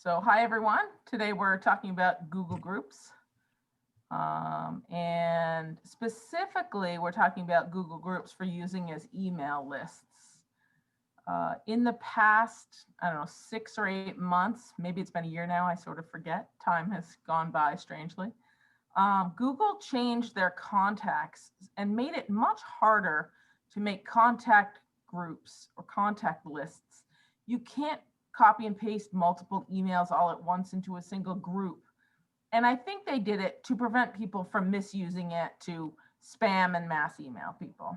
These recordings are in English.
So hi everyone. Today we're talking about Google Groups. And specifically, we're talking about Google Groups for using as email lists. In the past, I don't know, 6 or 8 months, maybe it's been a year now, I sort of forget. Time has gone by strangely. Google changed their contacts and made it much harder to make contact groups or contact lists. You can't copy and paste multiple emails all at once into a single group. And I think they did it to prevent people from misusing it to spam and mass email people.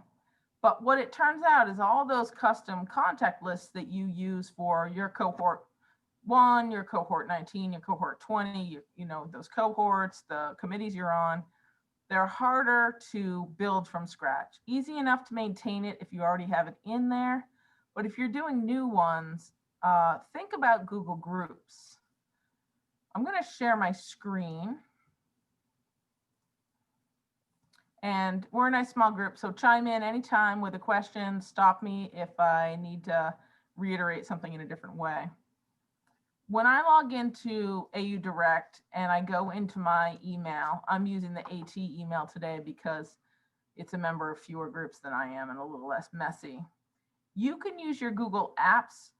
But what it turns out is all those custom contact lists that you use for your cohort 1, your cohort 19, your cohort 20, you know, those cohorts, the committees you're on, they're harder to build from scratch. Easy enough to maintain it if you already have it in there. But if you're doing new ones, think about Google Groups. I'm going to share my screen. And we're a nice small group, so chime in anytime with a question. Stop me if I need to reiterate something in a different way. When I log into AU Direct and I go into my email, I'm using the AT email today because it's a member of fewer groups than I am and a little less messy. You can use your Google Apps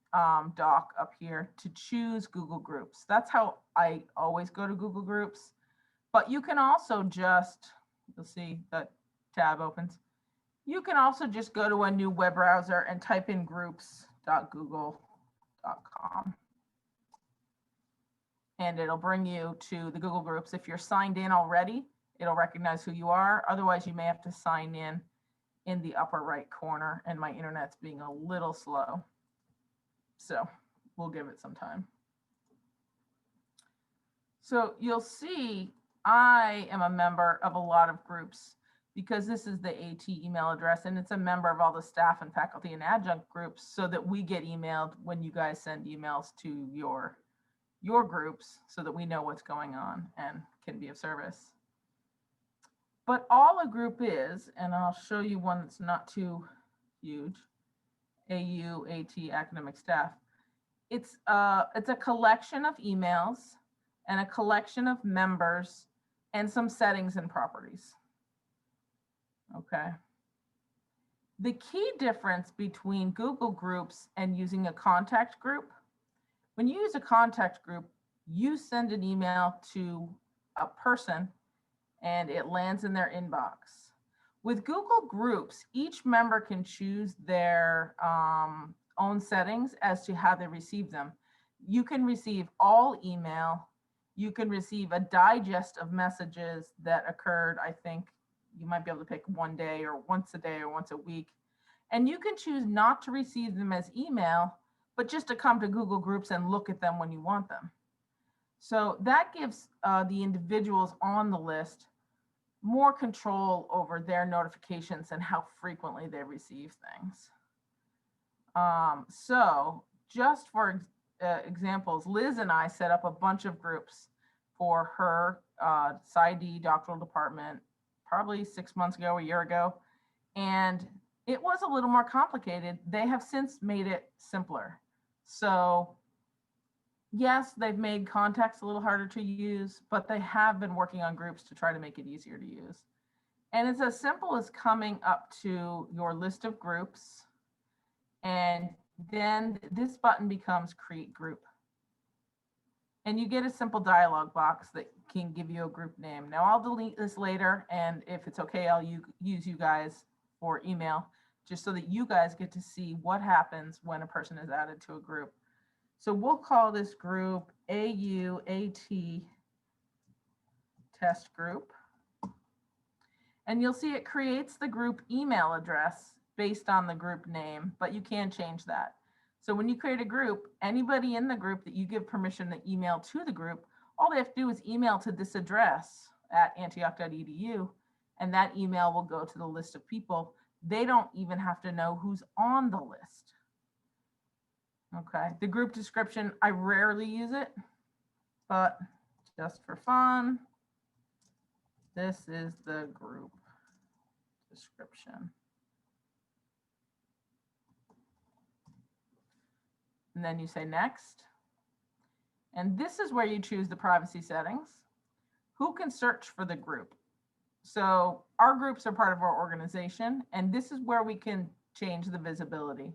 doc up here to choose Google Groups. That's how I always go to Google Groups. But you can also just, you'll see that tab opens. You can also just go to a new web browser and type in groups.google.com. And it'll bring you to the Google Groups. If you're signed in already, it'll recognize who you are. Otherwise, you may have to sign in the upper right corner, and my internet's being a little slow. So we'll give it some time. So you'll see I am a member of a lot of groups because this is the AT email address, and it's a member of all the staff and faculty and adjunct groups so that we get emailed when you guys send emails to your groups so that we know what's going on and can be of service. But all a group is, and I'll show you one that's not too huge, AU, AT, academic staff. It's a collection of emails and a collection of members and some settings and properties. Okay. The key difference between Google Groups and using a contact group, when you use a contact group, you send an email to a person and it lands in their inbox. With Google Groups, each member can choose their own settings as to how they receive them. You can receive all email. You can receive a digest of messages that occurred, I think you might be able to pick one day or once a day or once a week. And you can choose not to receive them as email, but just to come to Google Groups and look at them when you want them. So that gives the individuals on the list more control over their notifications and how frequently they receive things. So just for examples, Liz and I set up a bunch of groups for her PsyD doctoral department probably 6 months ago, a year ago, and it was a little more complicated. They have since made it simpler. So yes, they've made contacts a little harder to use, but they have been working on groups to try to make it easier to use. And it's as simple as coming up to your list of groups, and then this button becomes create group. And you get a simple dialog box that can give you a group name. Now I'll delete this later, and if it's okay, I'll use you guys for email, just so that you guys get to see what happens when a person is added to a group. So we'll call this group AUAT test group. And you'll see it creates the group email address based on the group name, but you can change that. So when you create a group, anybody in the group that you give permission to email to the group, all they have to do is email to this address at antioch.edu, and that email will go to the list of people. They don't even have to know who's on the list. Okay, the group description, I rarely use it, but just for fun, this is the group description. And then you say next. And this is where you choose the privacy settings. Who can search for the group? So our groups are part of our organization, and this is where we can change the visibility.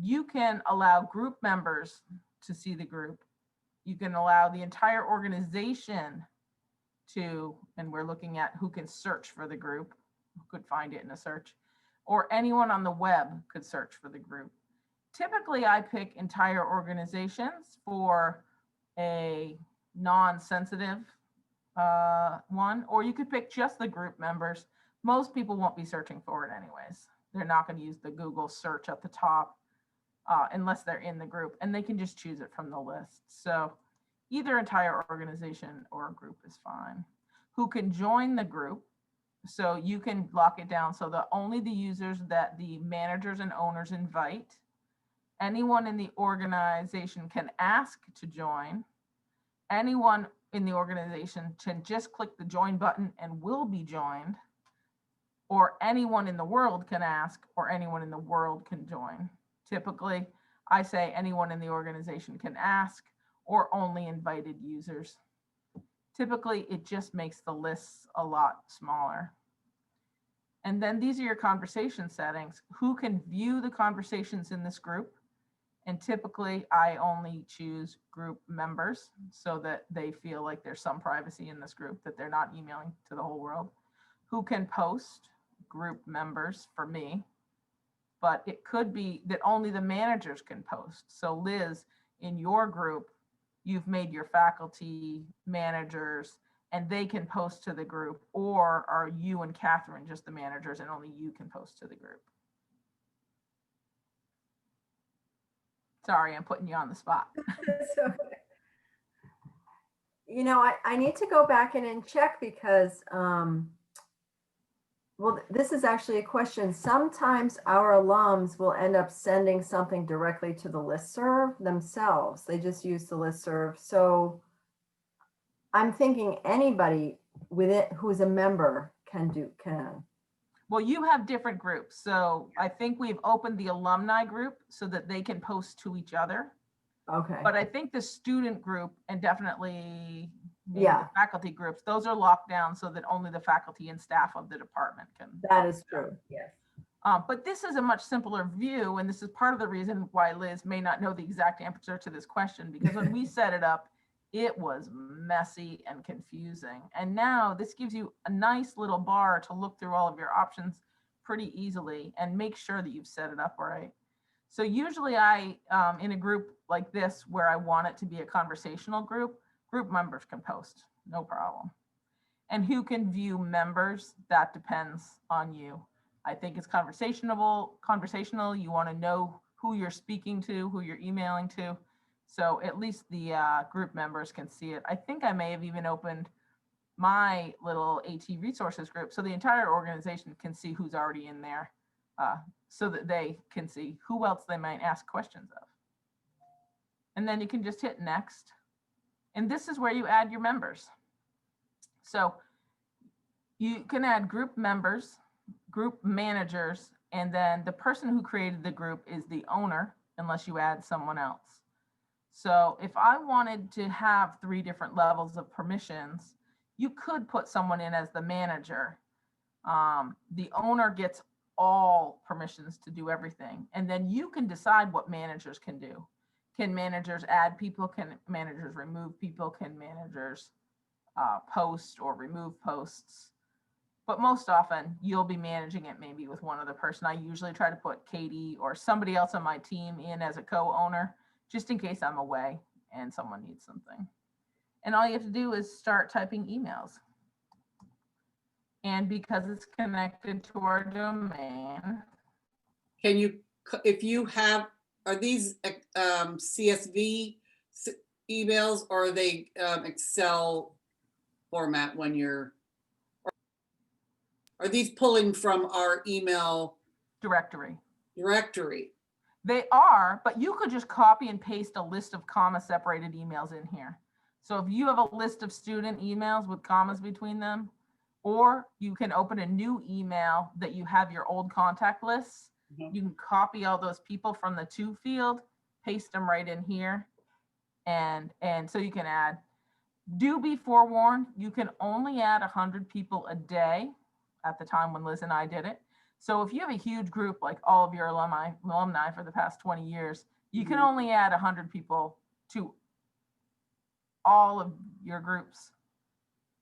You can allow group members to see the group. You can allow the entire organization to, and we're looking at who can search for the group, who could find it in a search, or anyone on the web could search for the group. Typically, I pick entire organizations for a non-sensitive one, or you could pick just the group members. Most people won't be searching for it anyways. They're not going to use the Google search at the top unless they're in the group, and they can just choose it from the list. So either entire organization or group is fine. Who can join the group? So you can lock it down so that only the users that the managers and owners invite. Anyone in the organization can ask to join. Anyone in the organization can just click the join button and will be joined. Or anyone in the world can ask, or anyone in the world can join. Typically, I say anyone in the organization can ask, or only invited users. Typically, it just makes the lists a lot smaller. And then these are your conversation settings. Who can view the conversations in this group? And typically, I only choose group members so that they feel like there's some privacy in this group, that they're not emailing to the whole world. Who can post? Group members for me. But it could be that only the managers can post. So Liz, in your group, you've made your faculty managers and they can post to the group, or are you and Catherine just the managers and only you can post to the group? Sorry, I'm putting you on the spot. So, you know, I need to go back in and check because, well, this is actually a question. Sometimes our alums will end up sending something directly to the listserv themselves. They just use the listserv. So I'm thinking anybody with it who's a member can. Well, you have different groups. So I think we've opened the alumni group so that they can post to each other. Okay. But I think the student group and definitely maybe Yeah. the faculty groups, those are locked down so that only the faculty and staff of the department can. That is true. Yes. But this is a much simpler view, and this is part of the reason why Liz may not know the exact answer to this question, because when we set it up, it was messy and confusing. And now this gives you a nice little bar to look through all of your options pretty easily and make sure that you've set it up right. So usually I, in a group like this, where I want it to be a conversational group, group members can post, no problem. And who can view members, that depends on you. I think it's conversational. You want to know who you're speaking to, who you're emailing to. So at least the group members can see it. I think I may have even opened my little AT resources group so the entire organization can see who's already in there, so that they can see who else they might ask questions of. And then you can just hit next. And this is where you add your members. So you can add group members, group managers, and then the person who created the group is the owner, unless you add someone else. So if I wanted to have 3 different levels of permissions, you could put someone in as the manager. The owner gets all permissions to do everything. And then you can decide what managers can do. Can managers add people? Can managers remove people? Can managers post or remove posts? But most often you'll be managing it maybe with one other person. I usually try to put Katie or somebody else on my team in as a co-owner, just in case I'm away and someone needs something. And all you have to do is start typing emails. And because it's connected to our domain. Can you, if you have, are these CSV emails, or are they Excel format when you're, are these pulling from our email directory? They are, but you could just copy and paste a list of comma separated emails in here. So if you have a list of student emails with commas between them, or you can open a new email that you have your old contact lists, you can copy all those people from the to field, paste them right in here, And so you can add, do be forewarned, you can only add 100 people a day at the time when Liz and I did it. So if you have a huge group, like all of your alumni for the past 20 years, you can Mhm. only add 100 people to all of your groups,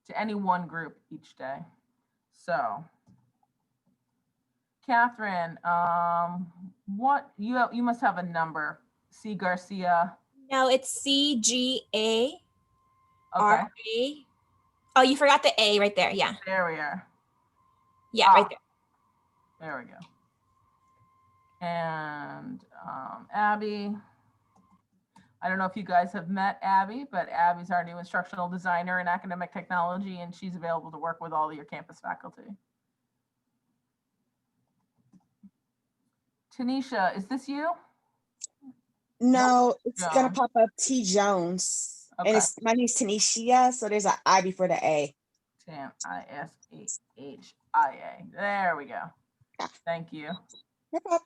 to any one group each day. So, Catherine, what you must have a number. C Garcia. No, it's CGARA. Okay, Oh, you forgot the A right there. Yeah. there we are. Yeah, right there. There we go. And Abby, I don't know if you guys have met Abby, but Abby's our new instructional designer in academic technology, and she's available to work with all of your campus faculty. Tanisha, is this you? No, it's gonna Jones. pop up T Jones. Okay. And my name's Tanisha, so there's an I before the A. Tania. There we go. Yeah. Thank you. No problem.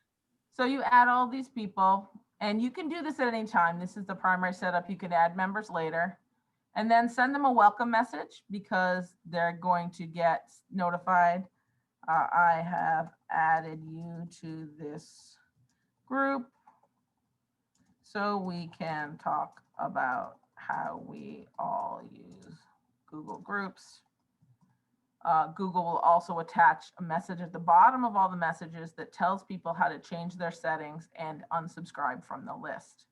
So you add all these people, and you can do this at any time. This is the primary setup. You can add members later, and then send them a welcome message because they're going to get notified. I have added you to this group so we can talk about how we all use Google Groups. Google will also attach a message at the bottom of all the messages that tells people how to change their settings and unsubscribe from the list.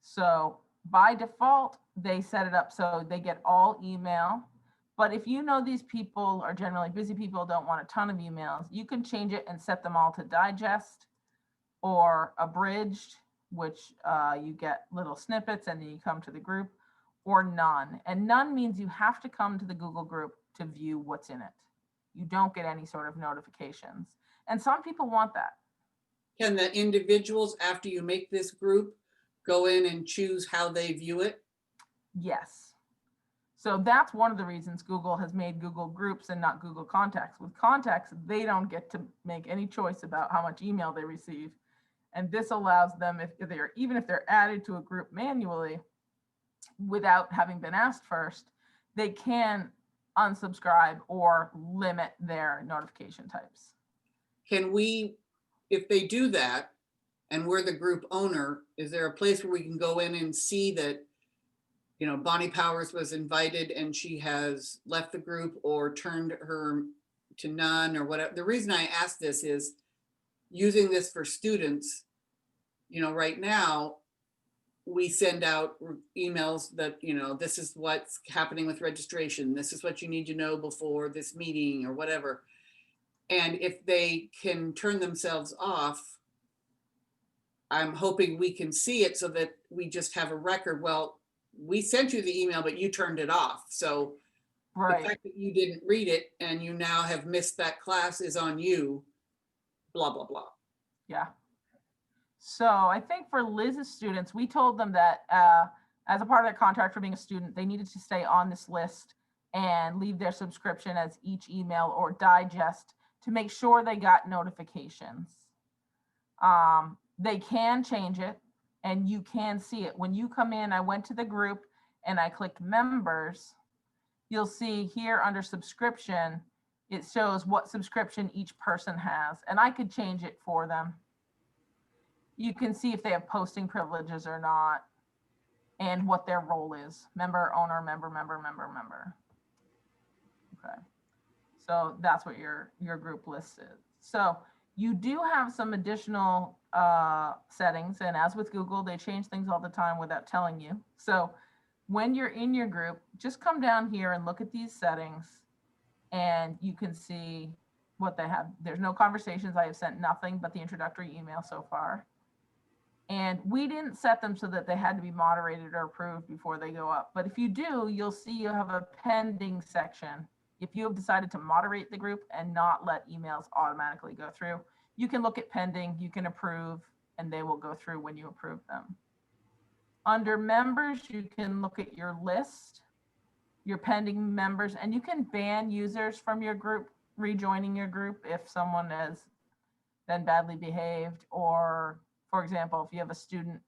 So by default, they set it up so they get all email. But if you know these people are generally busy people, don't want a ton of emails, you can change it and set them all to digest or abridged, which you get little snippets and then you come to the group, or none. And none means you have to come to the Google group to view what's in it. You don't get any sort of notifications. And some people want that. Can the individuals, after you make this group, go in and choose how they view it? Yes. So that's one of the reasons Google has made Google Groups and not Google Contacts. With Contacts, they don't get to make any choice about how much email they receive. And this allows them, even if they're added to a group manually, without having been asked first, they can unsubscribe or limit their notification types. Can we, if they do that, and we're the group owner, is there a place where we can go in and see that, you know, Bonnie Powers was invited and she has left the group or turned her to none or whatever? The reason I ask this is using this for students, you know, right now, we send out emails that, you know, this is what's happening with registration. This is what you need to know before this meeting or whatever. And if they can turn themselves off, I'm hoping we can see it so that we just have a record. Well, we sent you the email, but you turned it off. So the fact that you didn't read it and you now have missed that class is on you, blah, blah, blah. Yeah. So I think for Liz's students, we told them that as a part of their contract for being a student, they needed to stay on this list and leave their subscription as each email or digest to make sure they got notifications. They can change it and you can see it. When you come in, I went to the group and I clicked members. You'll see here under subscription, it shows what subscription each person has, and I could change it for them. You can see if they have posting privileges or not and what their role is. Member, owner, member. Okay. So that's what your group list is. So you do have some additional settings, and as with Google, they change things all the time without telling you. So when you're in your group, just come down here and look at these settings and you can see what they have. There's no conversations. I have sent nothing but the introductory email so far. And we didn't set them so that they had to be moderated or approved before they go up. But if you do, you'll see you have a pending section. If you have decided to moderate the group and not let emails automatically go through, you can look at pending, you can approve, and they will go through when you approve them. Under members, you can look at your list, your pending members, and you can ban users from your group, rejoining your group if someone has been badly behaved, or for example, if you have a student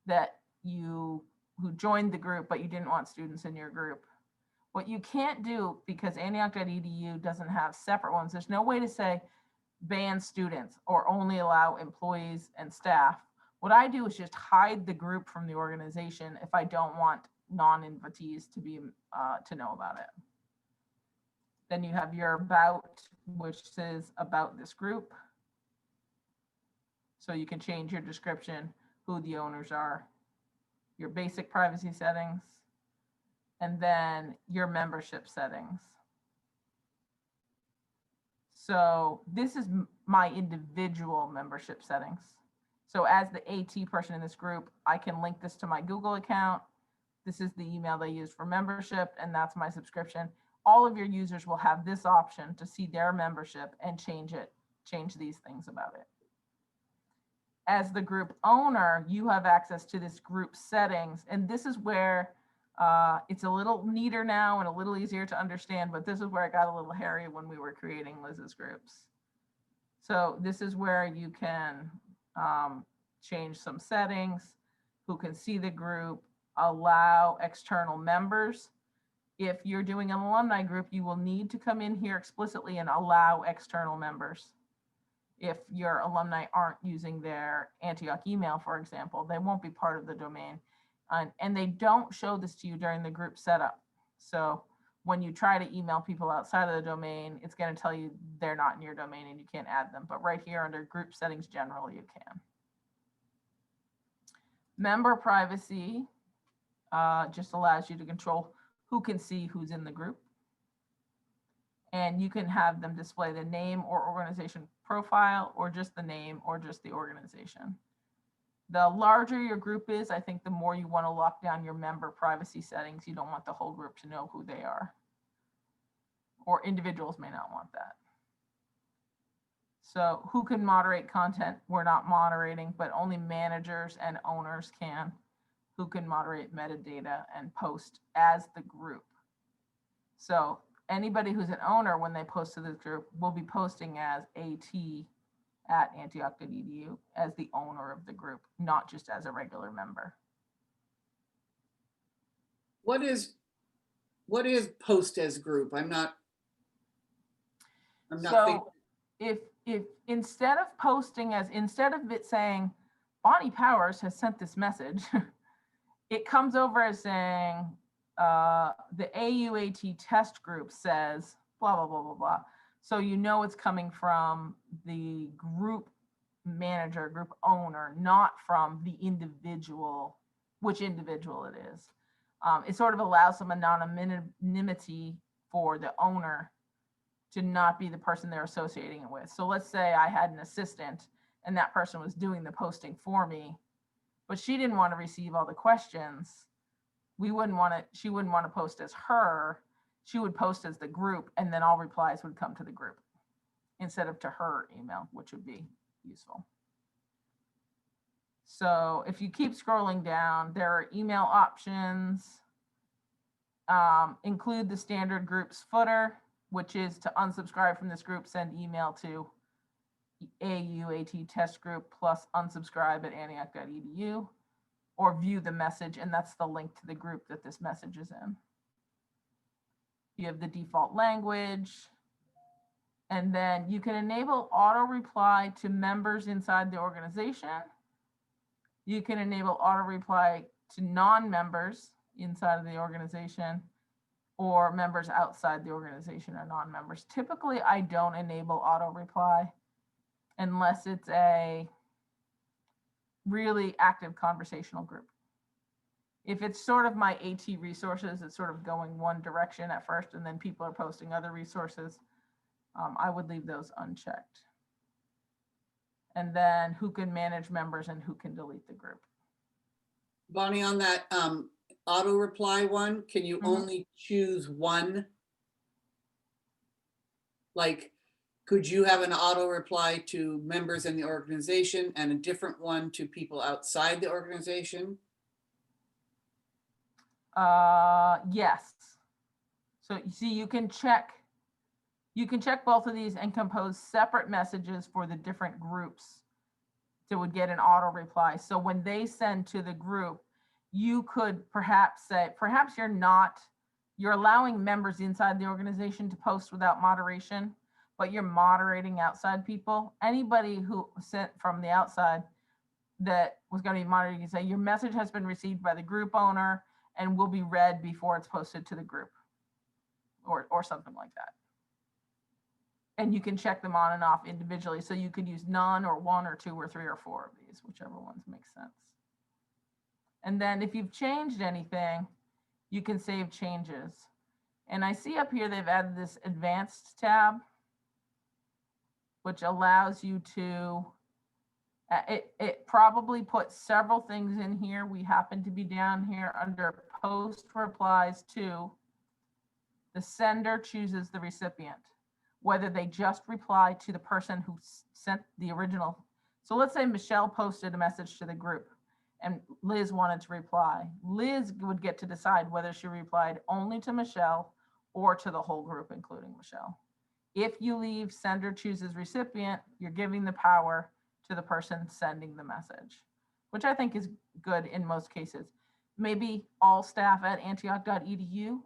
that you who joined the group, but you didn't want students in your group. What you can't do, because Antioch.edu doesn't have separate ones, there's no way to say ban students or only allow employees and staff. What I do is just hide the group from the organization if I don't want non-invitees to be to know about it. Then you have your about, which says about this group. So you can change your description, who the owners are, your basic privacy settings, and then your membership settings. So this is my individual membership settings. So as the AT person in this group, I can link this to my Google account. This is the email they use for membership, and that's my subscription. All of your users will have this option to see their membership and change these things about it. As the group owner, you have access to this group settings, and this is where it's a little neater now and a little easier to understand, but this is where it got a little hairy when we were creating Liz's groups. So this is where you can change some settings, who can see the group, allow external members. If you're doing an alumni group, you will need to come in here explicitly and allow external members. If your alumni aren't using their Antioch email, for example, they won't be part of the domain. And they don't show this to you during the group setup. So when you try to email people outside of the domain, it's going to tell you they're not in your domain and you can't add them. But right here under group settings general, you can. Member privacy just allows you to control who can see who's in the group. And you can have them display the name or organization profile, or just the name, or just the organization. The larger your group is, I think the more you want to lock down your member privacy settings. You don't want the whole group to know who they are. Or individuals may not want that. So who can moderate content? We're not moderating, but only managers and owners can. Who can moderate metadata and post as the group. So anybody who's an owner, when they post to this group, will be posting as AT at Antioch.edu as the owner of the group, not just as a regular member. What is post as group? I'm not thinking. So if instead of posting as, instead of it saying Bonnie Powers has sent this message, it comes over as saying the AUAT test group says blah, blah, blah, blah, blah. So you know it's coming from the group manager, group owner, not from the individual, which individual it is. It sort of allows some anonymity for the owner to not be the person they're associating it with. So let's say I had an assistant and that person was doing the posting for me, but she didn't want to receive all the questions. She wouldn't want to post as her. She would post as the group, and then all replies would come to the group instead of to her email, which would be useful. So if you keep scrolling down, there are email options. Include the standard groups footer, which is to unsubscribe from this group, send email to AUAT test group plus unsubscribe at Antioch.edu, or view the message, and that's the link to the group that this message is in. You have the default language, and then you can enable auto reply to members inside the organization. You can enable auto reply to non-members inside of the organization, or members outside the organization or non-members. Typically, I don't enable auto reply unless it's a really active conversational group. If it's sort of my AT resources, it's sort of going one direction at first, and then people are posting other resources, I would leave those unchecked. And then who can manage members and who can delete the group. Bonnie, on that auto reply one, can you Mhm. only choose one? Like, could you have an auto reply to members in the organization and a different one to people outside the organization? Yes. So you see, you can check both of these and compose separate messages for the different groups that would get an auto reply. So when they send to the group, you could perhaps say, perhaps you're allowing members inside the organization to post without moderation, but you're moderating outside people. Anybody who sent from the outside that was going to be moderated, you can say your message has been received by the group owner and will be read before it's posted to the group, or something like that. And you can check them on and off individually. So you could use none or one or two or three or four of these, whichever ones make sense. And then if you've changed anything, you can save changes. And I see up here they've added this advanced tab, which allows you to, it probably puts several things in here. We happen to be down here under post replies to, the sender chooses the recipient, whether they just reply to the person who sent the original. So let's say Michelle posted a message to the group and Liz wanted to reply. Liz would get to decide whether she replied only to Michelle or to the whole group, including Michelle. If you leave sender chooses recipient, you're giving the power to the person sending the message, which I think is good in most cases. Maybe all staff at antioch.edu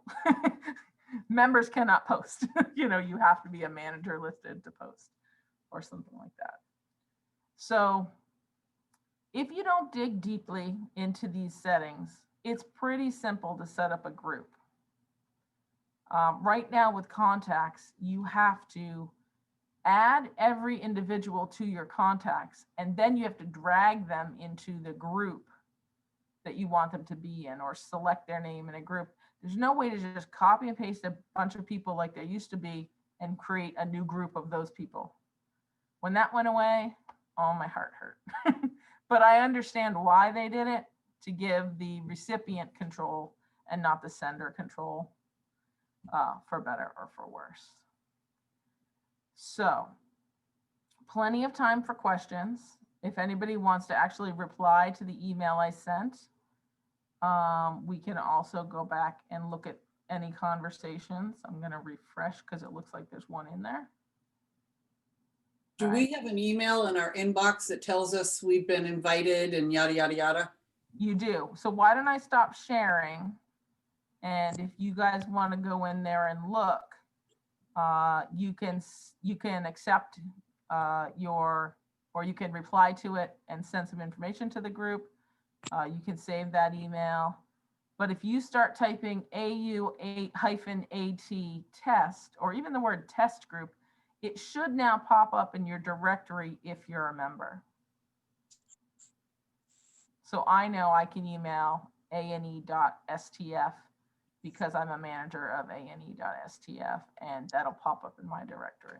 members cannot post. You know, you have to be a manager listed to post or something like that. So if you don't dig deeply into these settings, it's pretty simple to set up a group. Right now with contacts, you have to add every individual to your contacts, and then you have to drag them into the group that you want them to be in, or select their name in a group. There's no way to just copy and paste a bunch of people like there used to be and create a new group of those people. When that went away, oh, my heart hurt. But I understand why they did it, to give the recipient control and not the sender control, for better or for worse. So plenty of time for questions. If anybody wants to actually reply to the email I sent, we can also go back and look at any conversations. I'm going to refresh because it looks like there's one in there. Do All we right. have an email in our inbox that tells us we've been invited and yada, yada, yada? You do. So why don't I stop sharing? And if you guys want to go in there and look, you can accept or you can reply to it and send some information to the group. You can save that email. But if you start typing AU-AT test, or even the word test group, it should now pop up in your directory if you're a member. So I know I can email ane.stf because I'm a manager of ane.stf, and that'll pop up in my directory.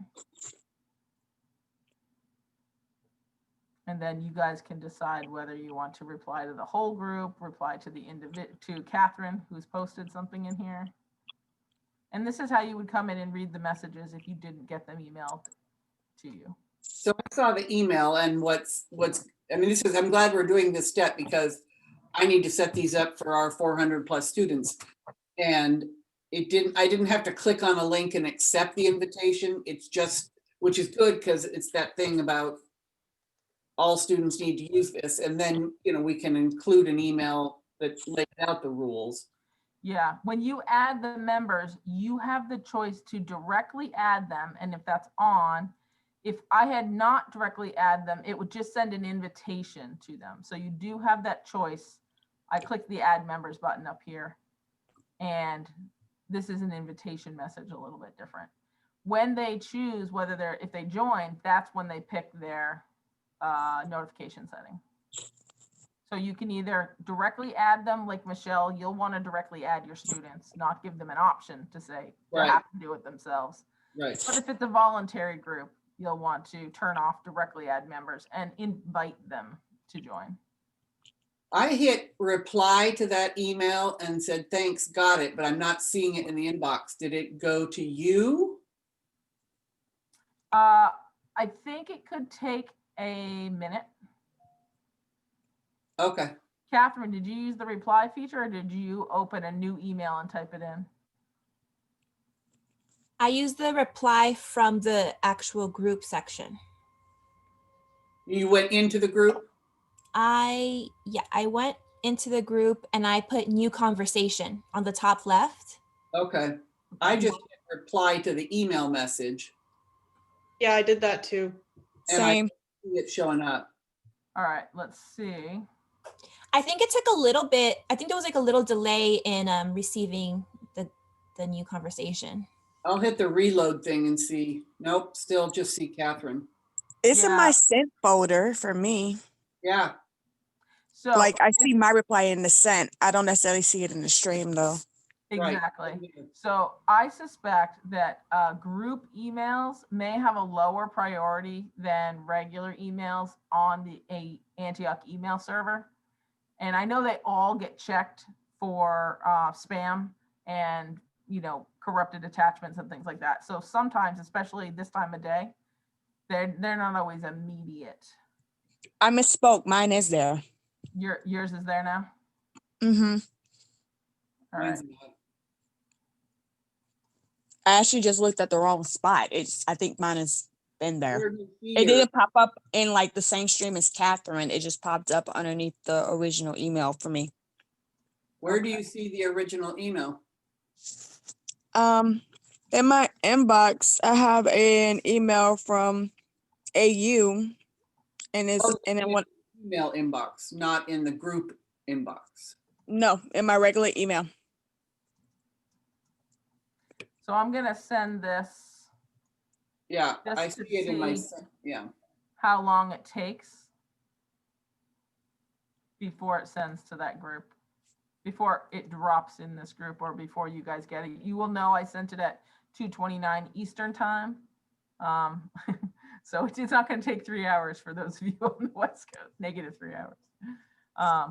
And then you guys can decide whether you want to reply to the whole group, reply to the to Catherine, who's posted something in here. And this is how you would come in and read the messages if you didn't get them emailed to you. So I saw the email, and I mean, I'm glad we're doing this step because I need to set these up for our 400 plus students. And I didn't have to click on a link and accept the invitation. It's just, which is good because it's that thing about all students need to use this. And then, you know, we can include an email that lays out the rules. Yeah, when you add the members, you have the choice to directly add them. And if that's on, if I had not directly add them, it would just send an invitation to them. So you do have that choice. I clicked the add members button up here, and this is an invitation message, a little bit different. When they choose whether if they join, that's when they pick their notification setting. So you can either directly add them, like Michelle, you'll want to directly add your students, not give them an option to say they Right. have to do it themselves. Right. But if it's a voluntary group, you'll want to turn off directly add members and invite them to join. I hit reply to that email and said, thanks, got it, but I'm not seeing it in the inbox. Did it go to you? I think it could take a minute. Okay. Catherine, did you use the reply feature, or did you open a new email and type it in? I use the reply from the actual group section. You went into the group? I went into the group and I put new conversation on the top left. Okay. I just hit reply to the email message Yeah, I did that too. and I Same. see it showing up. All right, let's see. I think it took a little bit, I think there was like a little delay in receiving the new conversation. I'll hit the reload thing and see. Nope, still just see Catherine. It's in Yeah. my sent folder for me. Yeah, So Like I see my reply in the sent. I don't necessarily see it in the stream though. right. exactly. So I suspect that group emails may have a lower priority than regular emails on the Antioch email server. And I know they all get checked for spam and, corrupted attachments and things like that. So sometimes, especially this time of day, they're not always immediate. I misspoke. Mine is there. Yours is there now? Mm-hmm. All right. Mine's not. I actually just looked at the wrong spot. I think mine has been there. Where do you see It your- didn't pop up in like the same stream as Catherine. It just popped up underneath the original email for me. Where do you see the original email? In my inbox, I have an email from AU, and it's Oh, and then in what? the email inbox, not in the group inbox. No, in my regular email. So I'm gonna send this, Yeah, Just I to see it in my, see. yeah. how long it takes before it sends to that group, before it drops in this group or before you guys get it. You will know I sent it at 2:29 Eastern time. So it's not gonna take 3 hours for those of you on the West Coast, negative 3 hours.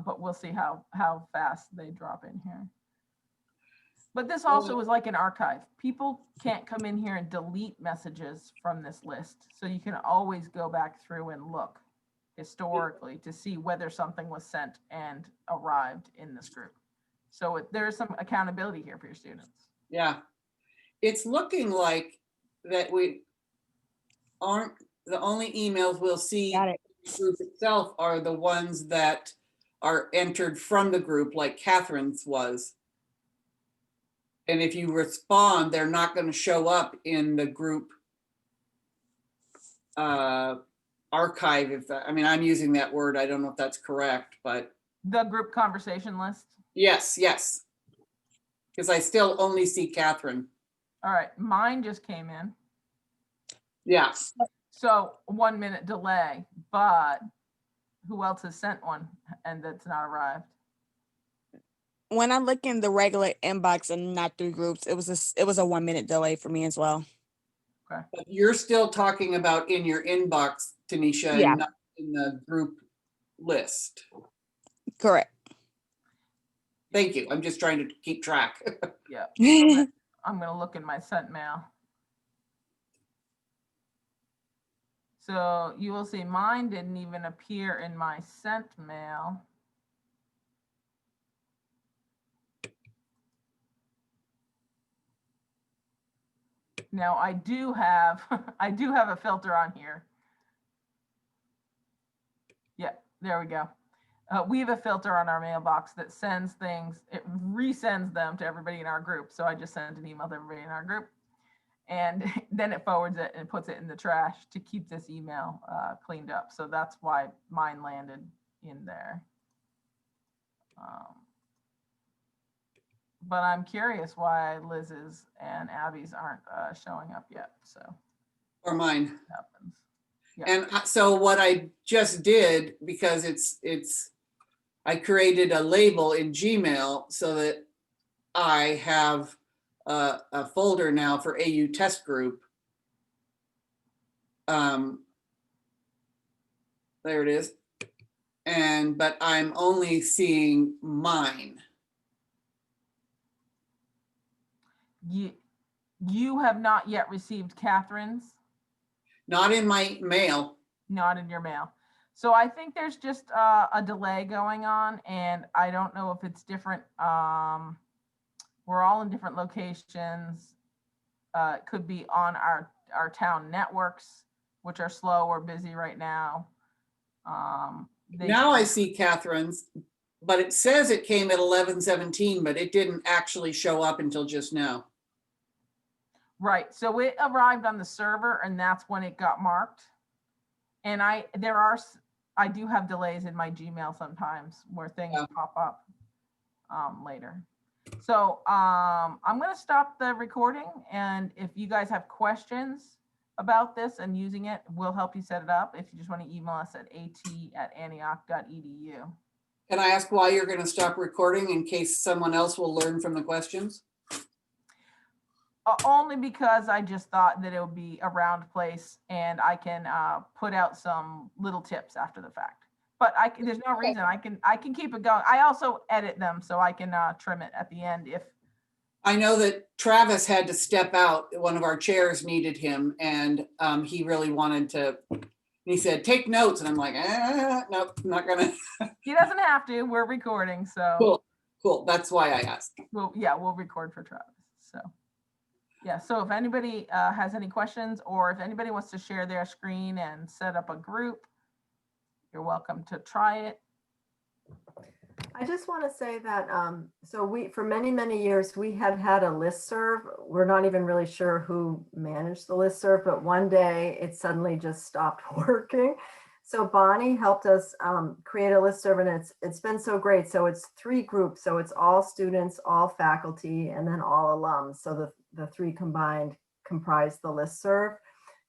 But we'll see how fast they drop in here. But this also is like an archive. People can't come in here and delete messages from this list. So you can always go back through and look historically to see whether something was sent and arrived in this group. So there is some accountability here for your students. Yeah. It's looking like that we aren't, the only emails we'll see Got in it. the group itself are the ones that are entered from the group, like Catherine's was. And if you respond, they're not going to show up in the group archive. If that, I mean, I'm using that word. I don't know if that's correct, but The group conversation list. yes, yes. Because I still only see Catherine. All right, mine just came in. Yeah, So 1 minute delay, but who else has sent one and that's not arrived? When I look in the regular inbox and not through groups, it was a 1 minute delay for me as well. but you're still talking about in your inbox, Tanisha, Yeah. and not in the group list. Correct. Thank you. I'm just trying to keep track. Yeah, Yeah. I'm gonna look in my sent mail. So you will see mine didn't even appear in my sent mail. Now I do have, I do have a filter on here. Yeah, there we go. We have a filter on our mailbox that sends things, it resends them to everybody in our group. So I just sent an email to everybody in our group. And then it forwards it and puts it in the trash to keep this email cleaned up. So that's why mine landed in there. But I'm curious why Liz's and Abby's aren't showing up yet. So Or mine. it happens. Yeah. And so what I just did, because I created a label in Gmail so that I have a folder now for AU test group. There it is. But I'm only seeing mine. You have not yet received Catherine's, Not in my mail. not in your mail. So I think there's just a delay going on, and I don't know if it's different. We're all in different locations. It could be on our town networks, which are slow or busy right now. Now I see Catherine's, but it says it came at 11:17, but it didn't actually show up until just now. Right, so it arrived on the server and that's when it got marked. And I do have delays in my Gmail sometimes where things Yeah. pop up later. So I'm gonna stop the recording, and if you guys have questions about this and using it, we'll help you set it up. If you just want to email us at at@antioch.edu. Can I ask why you're gonna stop recording in case someone else will learn from the questions? Only because I just thought that it would be a round place and I can put out some little tips after the fact. But there's no reason I can keep it going. I also edit them so I can trim it at the end if. I know that Travis had to step out. One of our chairs needed him, and he really wanted to. He said, "Take notes," and I'm like, "Nope, I'm not gonna." He doesn't have to. We're recording, so. Cool, cool. That's why I asked. We'll record for Travis. So, yeah. So if anybody has any questions, or if anybody wants to share their screen and set up a group, you're welcome to try it. I just want to say that, so for many years, we have had a listserv. We're not even really sure who managed the listserv, but one day it suddenly just stopped working. So Bonnie helped us create a listserv, and it's been so great. So it's 3 groups. So it's all students, all faculty, and then all alums. So the 3 combined comprise the listserv.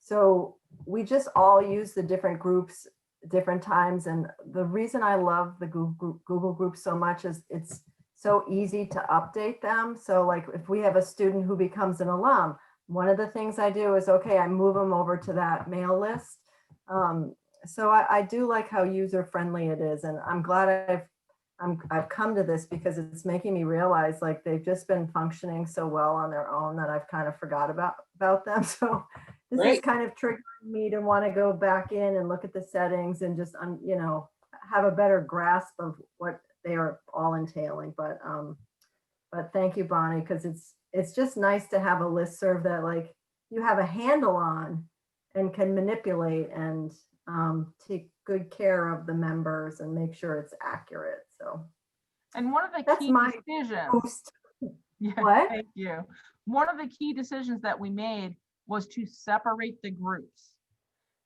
So we just all use the different groups different times. And the reason I love the Google group so much is it's so easy to update them. So like if we have a student who becomes an alum, one of the things I do is, okay, I move them over to that mail list. So I do like how user friendly it is. And I'm glad I've come to this because it's making me realize like they've just been functioning so well on their own that I've kind of forgot about them. So this is Great. kind of triggering me to want to go back in and look at the settings and just, have a better grasp of what they are all entailing. But thank you, Bonnie, because it's just nice to have a listserv that like you have a handle on and can manipulate and take good care of the members and make sure it's accurate. So And one of the That's key my decisions. post. Yeah, What? thank you. One of the key decisions that we made was to separate the groups,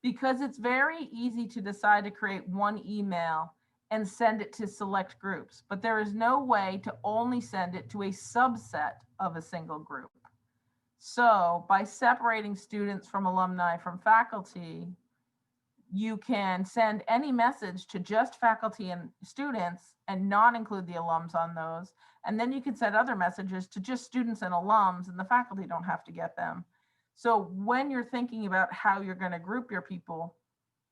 because it's very easy to decide to create one email and send it to select groups, but there is no way to only send it to a subset of a single group. So by separating students from alumni from faculty, you can send any message to just faculty and students and not include the alums on those. And then you can send other messages to just students and alums, and the faculty don't have to get them. So when you're thinking about how you're going to group your people,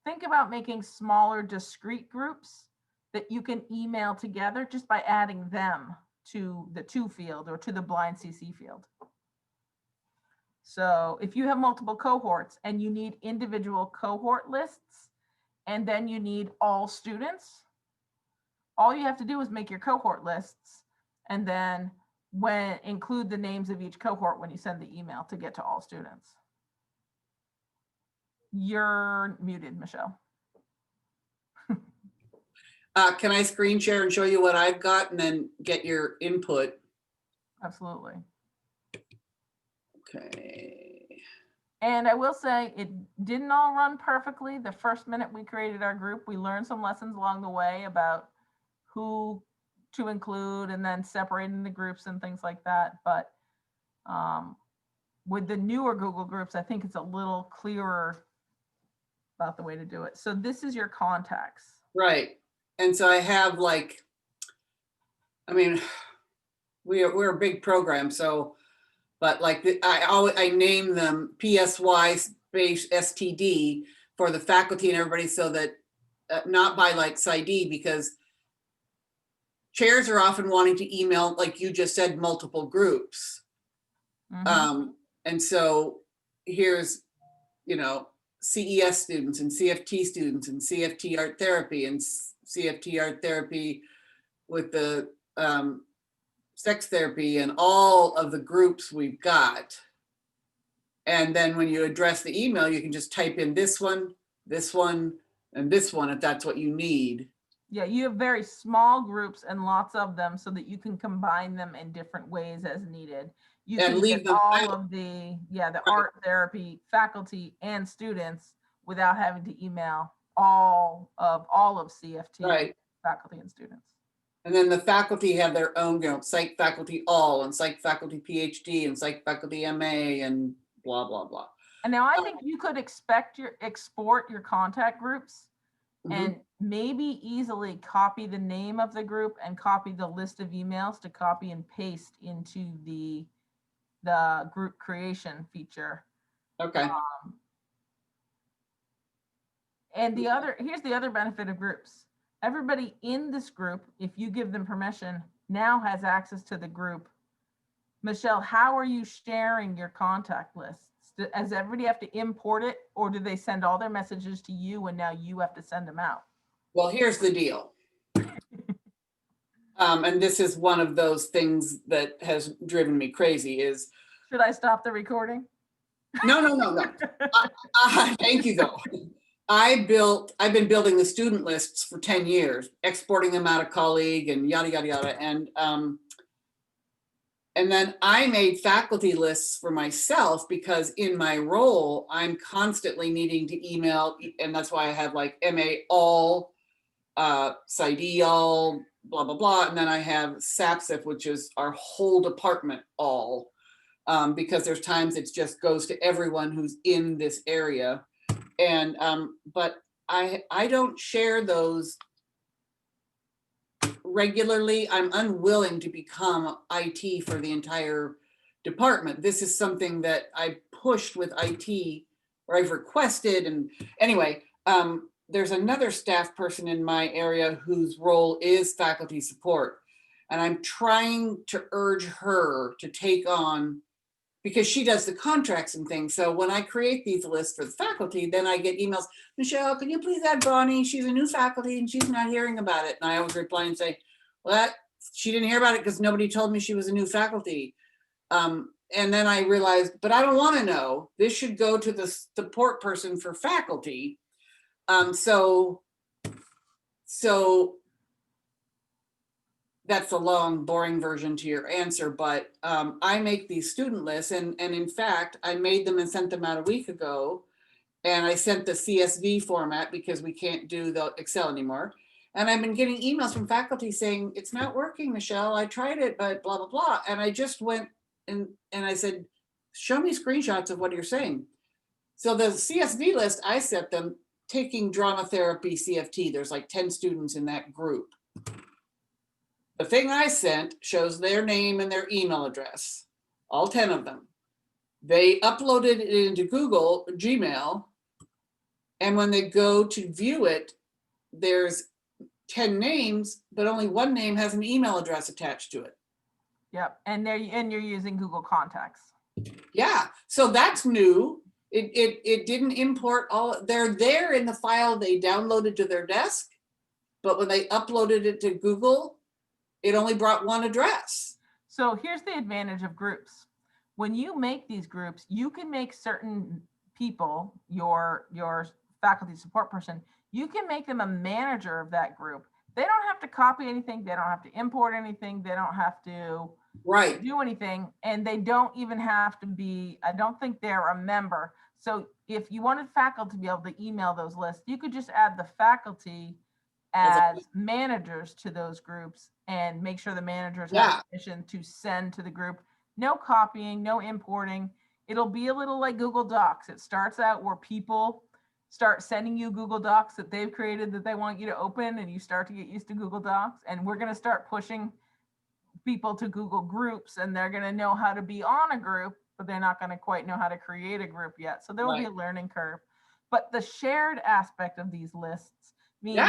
think about making smaller discrete groups that you can email together just by adding them to the to field or to the blind CC field. So if you have multiple cohorts and you need individual cohort lists, and then you need all students, all you have to do is make your cohort lists and then include the names of each cohort when you send the email to get to all students. You're muted, Michelle. Can I screen share and show you what I've got and then get your input? Absolutely. Okay. And I will say it didn't all run perfectly. The first minute we created our group, we learned some lessons along the way about who to include and then separating the groups and things like that. But with the newer Google groups, I think it's a little clearer about the way to do it. So this is your contacts. Right. And so I have like, I mean, we're a big program, so, but like I name them PSY space STD for the faculty and everybody, so that not by like PsyD, because chairs are often wanting to email, like you just said, multiple groups. And so here's, CES students and CFT students and CFT art therapy and CFT art therapy with the sex therapy and all of the groups we've got. And then when you address the email, you can just type in this one, and this one, if that's what you need. Yeah, you have very small groups and lots of them so that you can combine them in different ways as needed. You And can leave get them all out. of the, yeah, the Right. art therapy faculty and students without having to email all of CFT Right. faculty and students. And then the faculty have their own, psych faculty all, and psych faculty PhD, and psych faculty MA, and blah, blah, blah. And now I think you could export your contact groups Mhm. and maybe easily copy the name of the group and copy the list of emails to copy and paste into the group creation feature. Okay, And here's the other benefit of groups. Everybody in this group, if you give them permission, now has access to the group. Michelle, how are you sharing your contact lists? Does everybody have to import it, or do they send all their messages to you and now you have to send them out? well, here's the deal. And this is one of those things that has driven me crazy is, Should I stop the recording? no. Thank you though. I've been building the student lists for 10 years, exporting them out of Colleague and yada, yada, yada. And then I made faculty lists for myself because in my role, I'm constantly needing to email, and that's why I have like MA all, PsyD all, blah, blah, blah. And then I have SAPSIF, which is our whole department all, because there's times it just goes to everyone who's in this area. And, but I don't share those regularly. I'm unwilling to become IT for the entire department. This is something that I pushed with IT, or I've requested. And anyway, there's another staff person in my area whose role is faculty support. And I'm trying to urge her to take on, because she does the contracts and things. So when I create these lists for the faculty, then I get emails, Michelle, can you please add Bonnie? She's a new faculty and she's not hearing about it. And I always reply and say, well, she didn't hear about it because nobody told me she was a new faculty. And then I realized, but I don't want to know. This should go to the support person for faculty. So that's a long, boring version to your answer, but I make these student lists, and in fact, I made them and sent them out a week ago. And I sent the CSV format because we can't do the Excel anymore. And I've been getting emails from faculty saying, it's not working, Michelle, I tried it, but blah, blah, blah. And I just went and I said, show me screenshots of what you're saying. So the CSV list, I set them taking drama therapy CFT. There's like 10 students in that group. The thing I sent shows their name and their email address, all 10 of them. They uploaded it into Google Gmail. And when they go to view it, there's 10 names, but only one name has an email address attached to it. Yep, and you're using Google Contacts. Yeah, so that's new. It didn't import all, they're there in the file they downloaded to their desk, but when they uploaded it to Google, it only brought one address. So here's the advantage of groups. When you make these groups, you can make certain people, your faculty support person, you can make them a manager of that group. They don't have to copy anything. They don't have to import anything. They don't have to Right. do anything. And they don't even have to be, I don't think they're a member. So if you wanted faculty to be able to email those lists, you could just add the faculty as managers to those groups and make sure the managers have permission to send to the group. No copying, no importing. It'll be a little like Google Docs. It starts out where people start sending you Google Docs that they've created that they want you to open, and you start to get used to Google Docs. And we're going to start pushing people to Google Groups, and they're going to know how to be on a group, but they're not going to quite know how to create a group yet. So there will be a learning curve. But the shared aspect of these lists means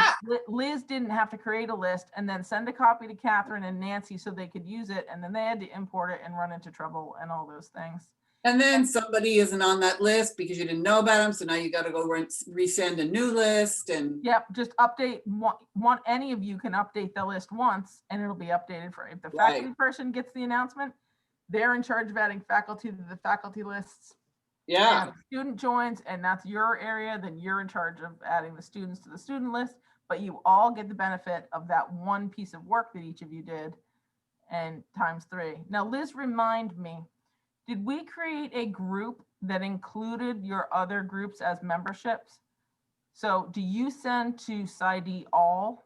Liz didn't have to create a list and then send a copy to Catherine and Nancy so they could use it, and then they had to import it and run into trouble and all those things. And then somebody isn't on that list because you didn't know about them. So now you got to go resend a new list. And yep, just update one. Any of you can update the list once and it'll be updated for, if the faculty person gets the announcement, they're in charge of adding faculty to the faculty lists. yeah, If a student joins and that's your area, then you're in charge of adding the students to the student list. but you all get the benefit of that one piece of work that each of you did and times 3. Now, Liz, remind me, did we create a group that included your other groups as memberships? So do you send to PsyD all,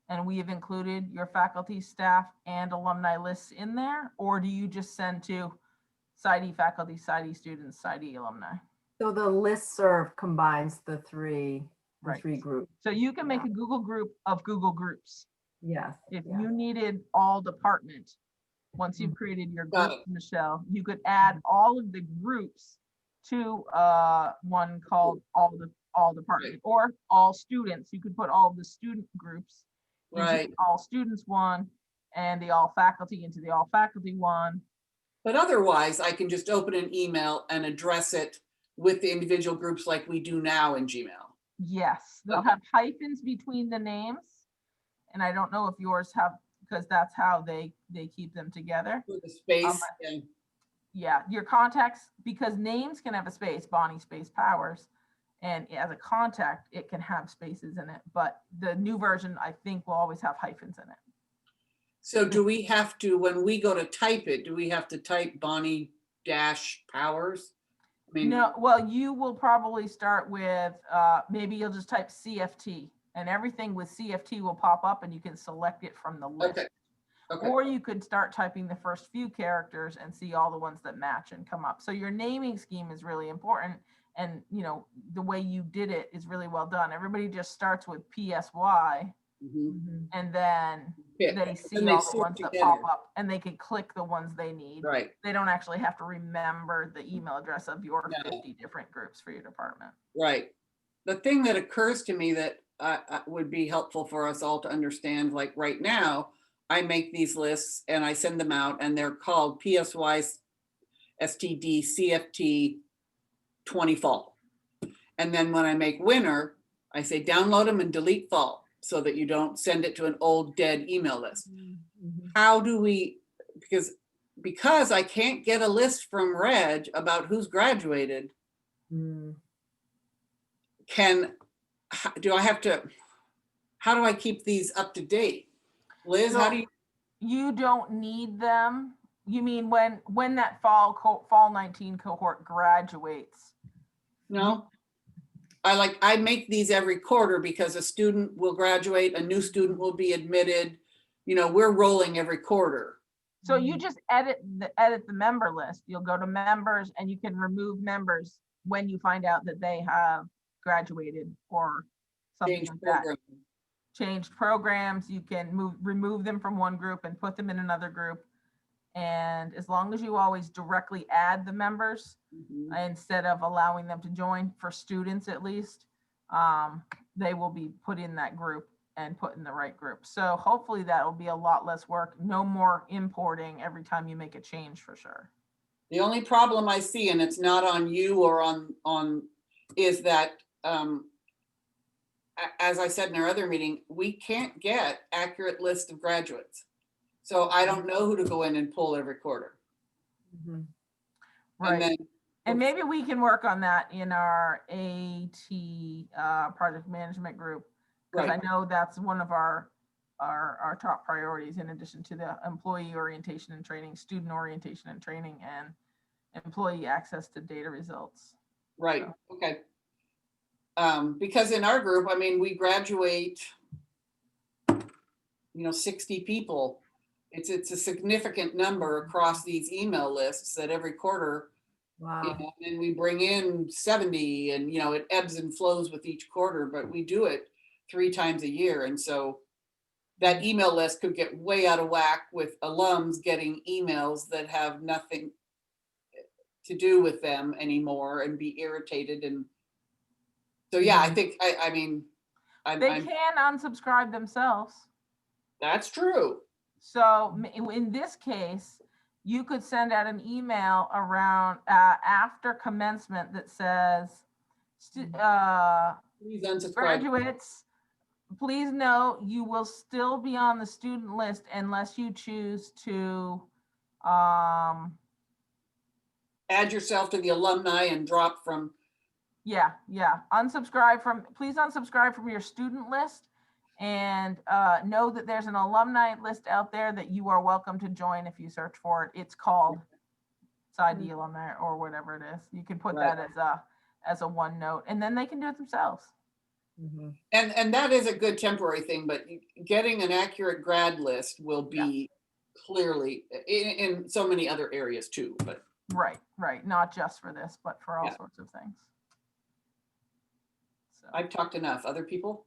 and we have included your faculty, staff, and alumni lists in there? Or do you just send to PsyD faculty, PsyD students, PsyD alumni? So the listserv combines the three Right. groups. So you can make Yeah. a Google group of Google groups. Yes. If yeah. you needed all department, once you've created your Got group, Michelle, you could add all of the groups to one called all department, or all students. You could put all of the student groups into Right. the all students one, and the all faculty into the all faculty one. But otherwise, I can just open an email and address it with the individual groups like we do now in Gmail. Yes, they'll Okay. have hyphens between the names. And I don't know if yours have, because that's how they keep them together. With the space. and- Yeah, your contacts, because names can have a space, Bonnie Space Powers. And as a contact, it can have spaces in it, but the new version, I think, will always have hyphens in it. So do we have to, when we go to type it, do we have to type Bonnie dash Powers? I mean, No, well, you will probably start with, maybe you'll just type CFT, and everything with CFT will pop up and you can select it from the list. okay, okay, Or you could start typing the first few characters and see all the ones that match and come up. So your naming scheme is really important. And you know, the way you did it is really well done. Everybody just starts with PSY, mhm, and then pick, they and see then they all the sort ones that pop together. up, and they can click the ones they need. Right, They don't actually have to remember the email address of your No. 50 different groups for your department. right. The thing that occurs to me that would be helpful for us all to understand, like right now, I make these lists and I send them out and they're called PSY STD CFT 20 fall. And then when I make winter, I say download them and delete fall so that you don't send it to an old dead email list. How do we, because I can't get a list from Reg about who's graduated, Mm. do I have to, how do I keep these up to date? Liz, how do you? You don't need them. You mean when that fall 19 cohort graduates? No. I make these every quarter because a student will graduate, a new student will be admitted. You know, we're rolling every quarter. So you just edit the member list. You'll go to members and you can remove members when you find out that they have graduated or something Change like that. program. Changed programs, you can remove them from one group and put them in another group. And as long as you always directly add the members Mhm. instead of allowing them to join, for students at least, they will be put in that group and put in the right group. So hopefully that will be a lot less work. No more importing every time you make a change, for sure. The only problem I see, and it's not on you or on, is that, as I said in our other meeting, we can't get accurate list of graduates. So I don't know who to go in and pull every quarter. Mhm. And Right. then, And maybe we can work on that in our AT project management group. Because I right, know that's one of our top priorities, in addition to the employee orientation and training, student orientation and training, and employee access to data results. right, okay. Because in our group, I mean, we graduate, 60 people. It's a significant number across these email lists that every quarter, Wow. and we bring in 70 and, it ebbs and flows with each quarter, but we do it 3 times a year. And so that email list could get way out of whack with alums getting emails that have nothing to do with them anymore and be irritated. And so, yeah, I think, I mean, They I'm, can unsubscribe themselves. that's true. So in this case, you could send out an email around after commencement that says, Please unsubscribe. graduates, please know you will still be on the student list unless you choose to, Add yourself to the alumni and drop from, please unsubscribe from your student list. And know that there's an alumni list out there that you are welcome to join if you search for it. It's called Side Alumni or whatever it is. You can put Right. that as a one note, and then they can do it themselves. Mhm. And that is a good temporary thing, but getting an accurate grad list will be clearly in so many other areas too, but Right, not just for this, but for all Yeah. sorts of things. So I've talked enough. Other people?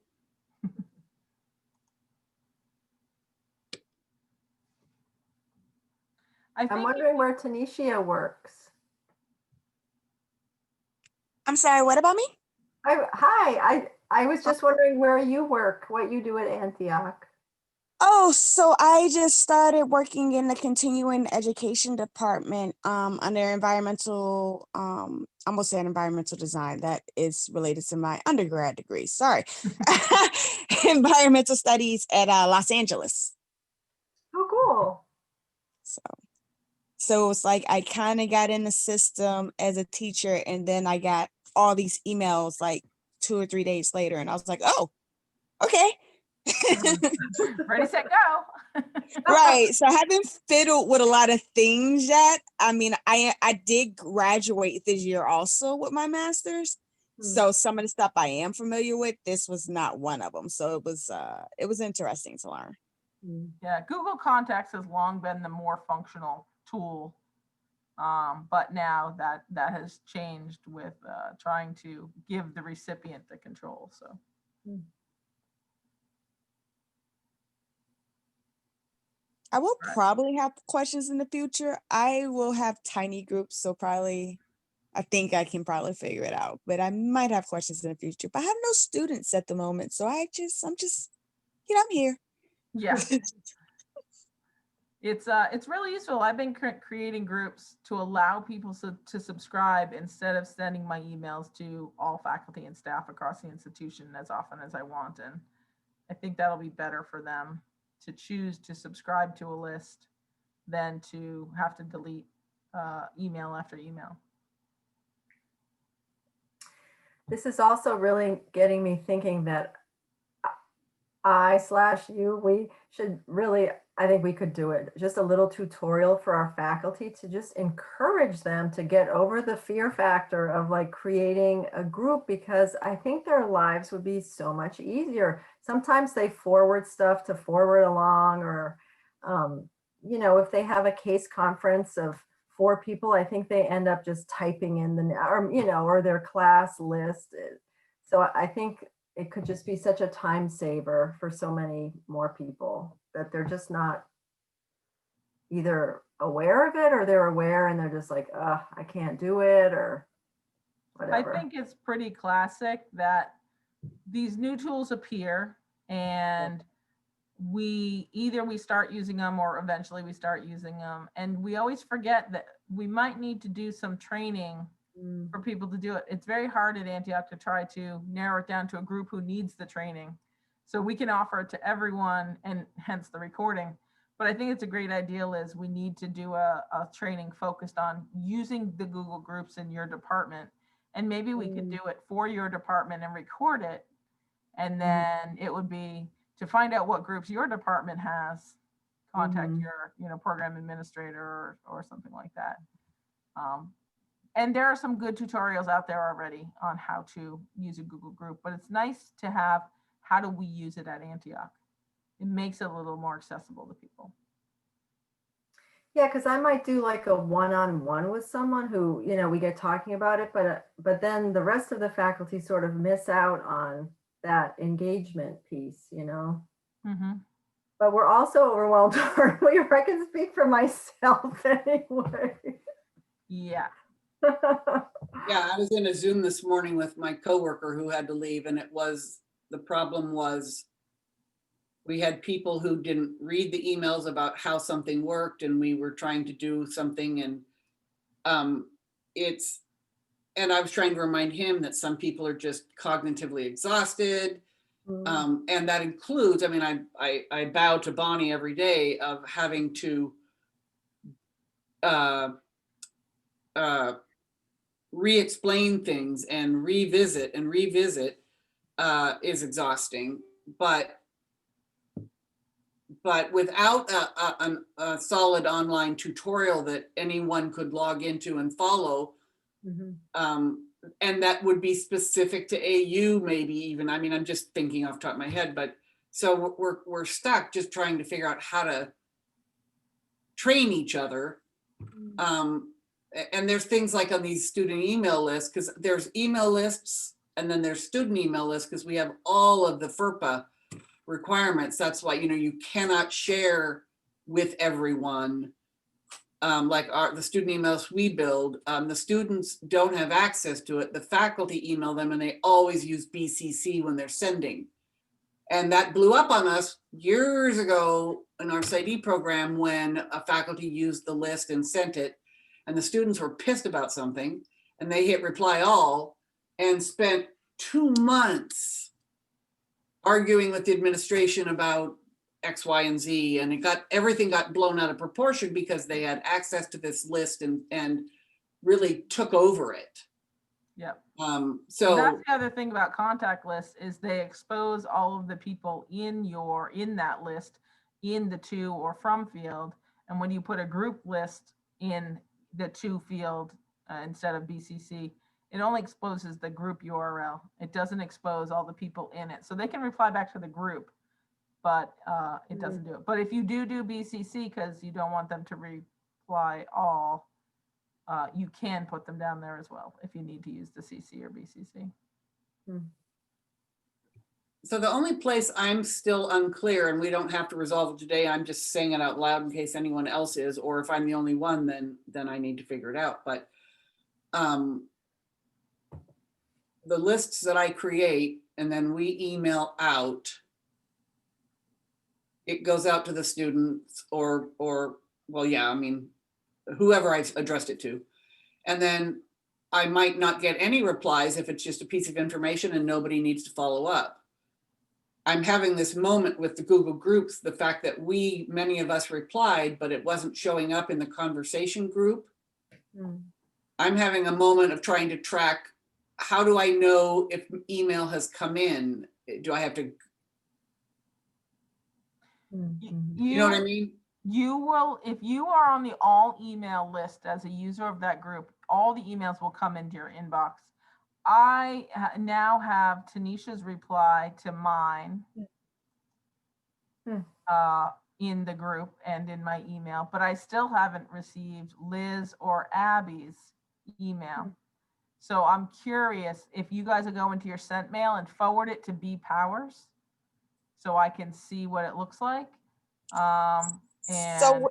I I'm think wondering where Tanisha works. I'm sorry, what about me? Hi, I was just wondering where you work, what you do at Antioch. Oh, so I just started working in the continuing education department under environmental, I almost said environmental design. That is related to my undergrad degree. Sorry. Environmental studies at Los Angeles. Oh, cool. So it's like I kind of got in the system as a teacher, and then I got all these emails like 2 or 3 days later, and I was like, oh, okay. ready, set, go. Right. So I haven't fiddled with a lot of things yet. I mean, I did graduate this year also with my master's. So some of the stuff I am familiar with, this was not one of them. So it was interesting to learn. Yeah, Google Contacts has long been the more functional tool, but now that has changed with trying to give the recipient the control. So. I will Right. probably have questions in the future. I will have tiny groups, so probably I think I can probably figure it out. But I might have questions in the future. But I have no students at the moment, so I'm just I'm here. Yeah. It's really useful. I've been creating groups to allow people to subscribe instead of sending my emails to all faculty and staff across the institution as often as I want. And I think that'll be better for them to choose to subscribe to a list than to have to delete email after email. This is also really getting me thinking that you, we should really, I think we could do it, just a little tutorial for our faculty to just encourage them to get over the fear factor of like creating a group, because I think their lives would be so much easier. Sometimes they forward stuff to forward along, or, if they have a case conference of 4 people, I think they end up just typing in or their class list. So I think it could just be such a time saver for so many more people that they're just not either aware of it, or they're aware and they're just like, I can't do it, or whatever. I think it's pretty classic that these new tools appear and we start using them or eventually we start using them. And we always forget that we might need to do some training for people to do it. It's very hard at Antioch to try to narrow it down to a group who needs the training. So we can offer it to everyone, and hence the recording. But I think it's a great idea, Liz. We need to do a training focused on using the Google Groups in your department. And maybe we could do it for your department and record it. And then it would be to find out what groups your department has, contact your program administrator or something like that. And there are some good tutorials out there already on how to use a Google group, but it's nice to have, how do we use it at Antioch? It makes it a little more accessible to people. Yeah, because I might do like a one-on-one with someone who, we get talking about it, but then the rest of the faculty sort of miss out on that engagement piece, But we're also overwhelmed. I can speak for myself anyway. Yeah. Yeah, I was in a Zoom this morning with my coworker who had to leave, and the problem was we had people who didn't read the emails about how something worked, and we were trying to do something, and and I was trying to remind him that some people are just cognitively exhausted. And that includes, I bow to Bonnie every day of having to re-explain things and revisit is exhausting. But but without a solid online tutorial that anyone could log into and follow, Mhm. and that would be specific to AU maybe even, I mean, I'm just thinking off the top of my head, but so we're stuck just trying to figure out how to train each other. And there's things like on these student email lists, because there's email lists and then there's student email lists, because we have all of the FERPA requirements. That's why, you know, you cannot share with everyone. Like the student emails we build, the students don't have access to it. The faculty email them and they always use BCC when they're sending. And that blew up on us years ago in our PsyD program when a faculty used the list and sent it. And the students were pissed about something and they hit reply all and spent 2 months arguing with the administration about X, Y, and Z. And everything got blown out of proportion because they had access to this list and really took over it. Yep. So That's the other thing about contact lists is they expose all of the people in that list in the to or from field. And when you put a group list in the to field instead of BCC, it only exposes the group URL. It doesn't expose all the people in it. So they can reply back to the group, but it doesn't do it. But if you do BCC because you don't want them to reply all, you can put them down there as well if you need to use the CC or BCC. So the only place I'm still unclear, and we don't have to resolve it today, I'm just saying it out loud in case anyone else is, or if I'm the only one, then I need to figure it out. But the lists that I create and then we email out, it goes out to the students or well, yeah, I mean, whoever I addressed it to. And then I might not get any replies if it's just a piece of information and nobody needs to follow up. I'm having this moment with the Google Groups, the fact that many of us replied, but it wasn't showing up in the conversation group. I'm having a moment of trying to track, how do I know if email has come in? Do I have to, you know what I mean? You will, if you are on the all email list as a user of that group, all the emails will come into your inbox. I now have Tanisha's reply to mine in the group and in my email, but I still haven't received Liz or Abby's email. So I'm curious if you guys will go into your sent mail and forward it to B Powers so I can see what it looks like. And So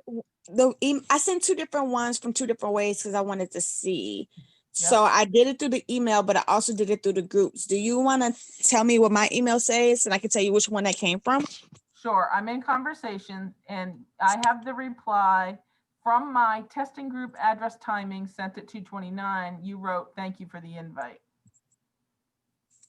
I sent 2 different ones from 2 different ways because I wanted to see. Yep. So I did it through the email, but I also did it through the groups. Do you want to tell me what my email says and I can tell you which one that came from? sure, I'm in conversation and I have the reply from my testing group address timing sent at 2:29. You wrote, "Thank you for the invite."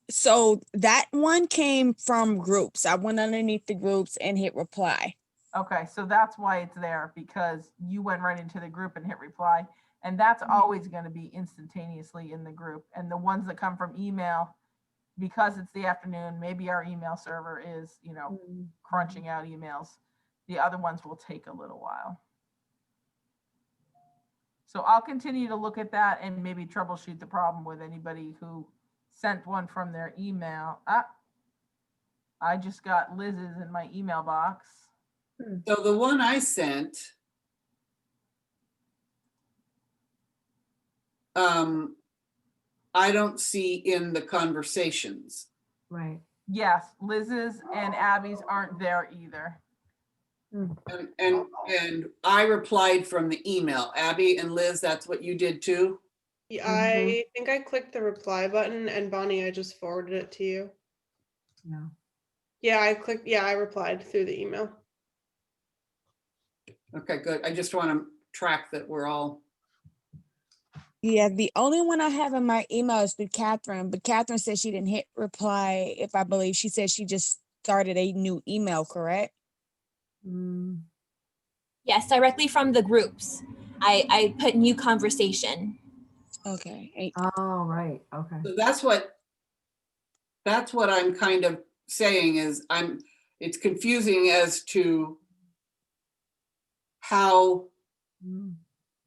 So that one came from groups. I went underneath the groups and hit reply. Okay, so that's why it's there, because you went right into the group and hit reply. And that's always going to be instantaneously in the group. And the ones that come from email, because it's the afternoon, maybe our email server is, crunching out emails. The other ones will take a little while. So I'll continue to look at that and maybe troubleshoot the problem with anybody who sent one from their email. I just got Liz's in my email box. So the one I sent, I don't see in the conversations. Right. Yes, Liz's and Abby's aren't there either. And I replied from the email. Abby and Liz, that's what you did too? Yeah, I think I clicked the reply button, and Bonnie, I just forwarded it to you. Yeah. Yeah, I replied through the email. Okay, good. I just want to track that we're all. Yeah, the only one I have in my email is through Catherine, but Catherine said she didn't hit reply. If I believe she said she just started a new email, correct? Yes, directly from the groups. I put new conversation. Okay. Oh, right. Okay. So that's what I'm kind of saying is it's confusing as to how Mm.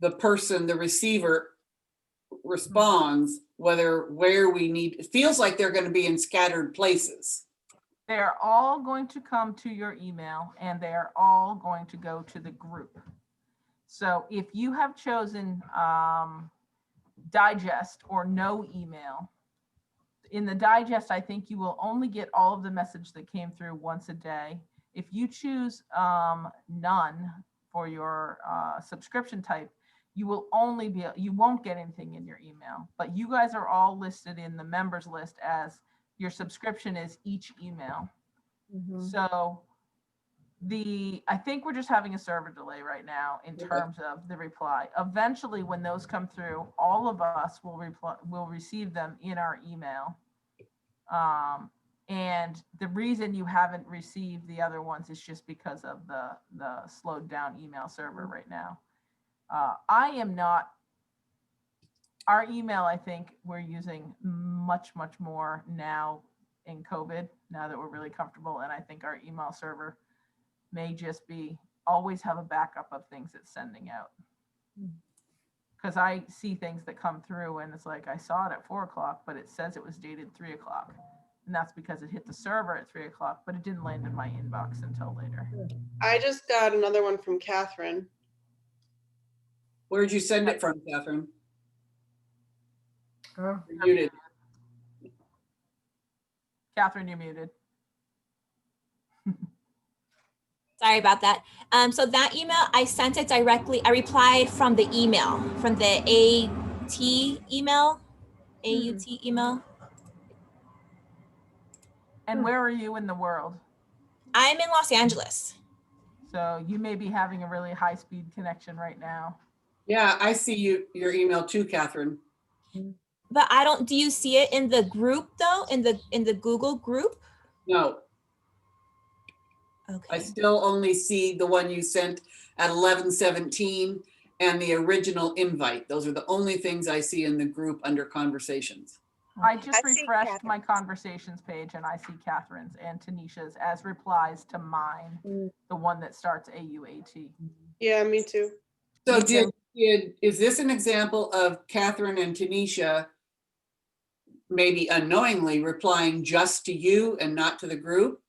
the person, the receiver responds, where we need, it feels like they're going to be in scattered places. They're all going to come to your email and they're all going to go to the group. So if you have chosen digest or no email, in the digest, I think you will only get all of the message that came through once a day. If you choose none for your subscription type, you will only be, you won't get anything in your email, but you guys are all listed in the members list as your subscription is each email. Mhm. So I think we're just having a server delay right now in Okay. terms of the reply. Eventually, when those come through, all of us will receive them in our email. And the reason you haven't received the other ones is just because of the slowed down email server right now. I am not, our email, I think we're using much more now in COVID, now that we're really comfortable. And I think our email server may just be, always have a backup of things it's sending out. Because I see things that come through and it's like, I saw it at 4 o'clock, but it says it was dated 3 o'clock. And that's because it hit the server at 3 o'clock, but it didn't land in my inbox until later. I just got another one from Catherine. Where'd you send it from, Catherine? Oh, You're muted. Catherine, you're muted. Sorry about that. So that email, I sent it directly. I replied from the email, from the AT email, AUT email. And where are you in the world? I'm in Los Angeles. So you may be having a really high speed connection right now. Yeah, I see your email too, Catherine. But I don't, do you see it in the group though? In the Google group? No, I Okay. still only see the one you sent at 11:17 and the original invite. Those are the only things I see in the group under conversations. I just I see refreshed my Catherine's. conversations page and I see Catherine's and Tanisha's as replies to mine, the one that starts AUAT. Yeah, me too. So Me too. is this an example of Catherine and Tanisha maybe unknowingly replying just to you and not to the group?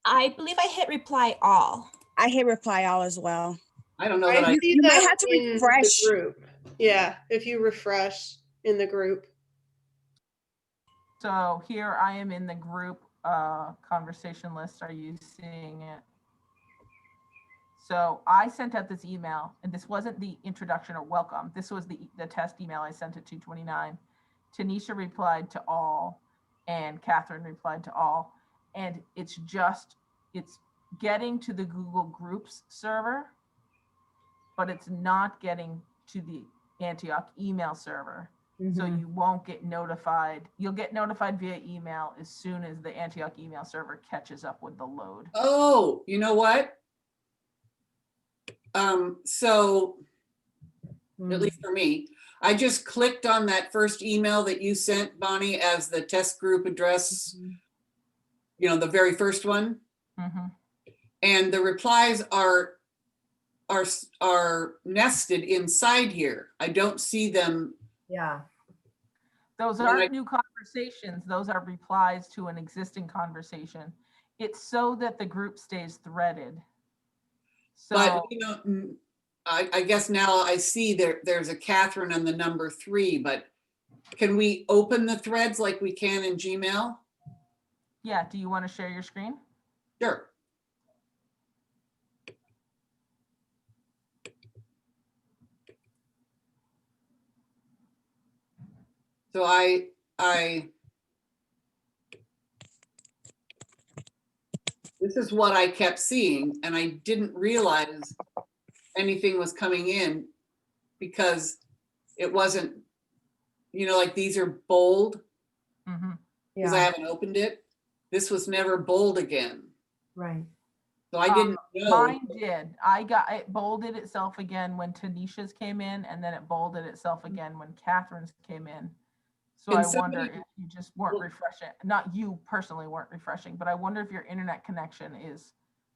I believe I hit reply all. I hit reply all as well. I don't know that I I, see You might them have to in refresh. the group. Yeah, if you refresh in the group. So here I am in the group conversation list. Are you seeing it? So I sent out this email and this wasn't the introduction or welcome. This was the test email I sent at 2:29. Tanisha replied to all and Catherine replied to all. And it's getting to the Google Groups server, but it's not getting to the Antioch email server. So mhm. you won't get notified. You'll get notified via email as soon as the Antioch email server catches up with the load. oh, you know what? So at least for me, I just clicked on that first email that you sent, Bonnie, as the test group address, you know, the very first one. Mhm. And the replies are nested inside here. I don't see them. Yeah, Those When aren't I- new conversations. Those are replies to an existing conversation. It's so that the group stays threaded. But, So you know, I guess now I see there's a Catherine and the number 3, but can we open the threads like we can in Gmail? yeah, do you want to share your screen? Sure. So this is what I kept seeing, and I didn't realize anything was coming in because it wasn't, you know, like these are bold Mhm. because I yeah, haven't opened it. This was never bold again. right. So I didn't know. Mine did. It bolded itself again when Tanisha's came in, and then it bolded itself again when Catherine's came in. So Can I wonder somebody- if you just weren't refreshing, not you personally weren't refreshing, but I wonder if your internet connection is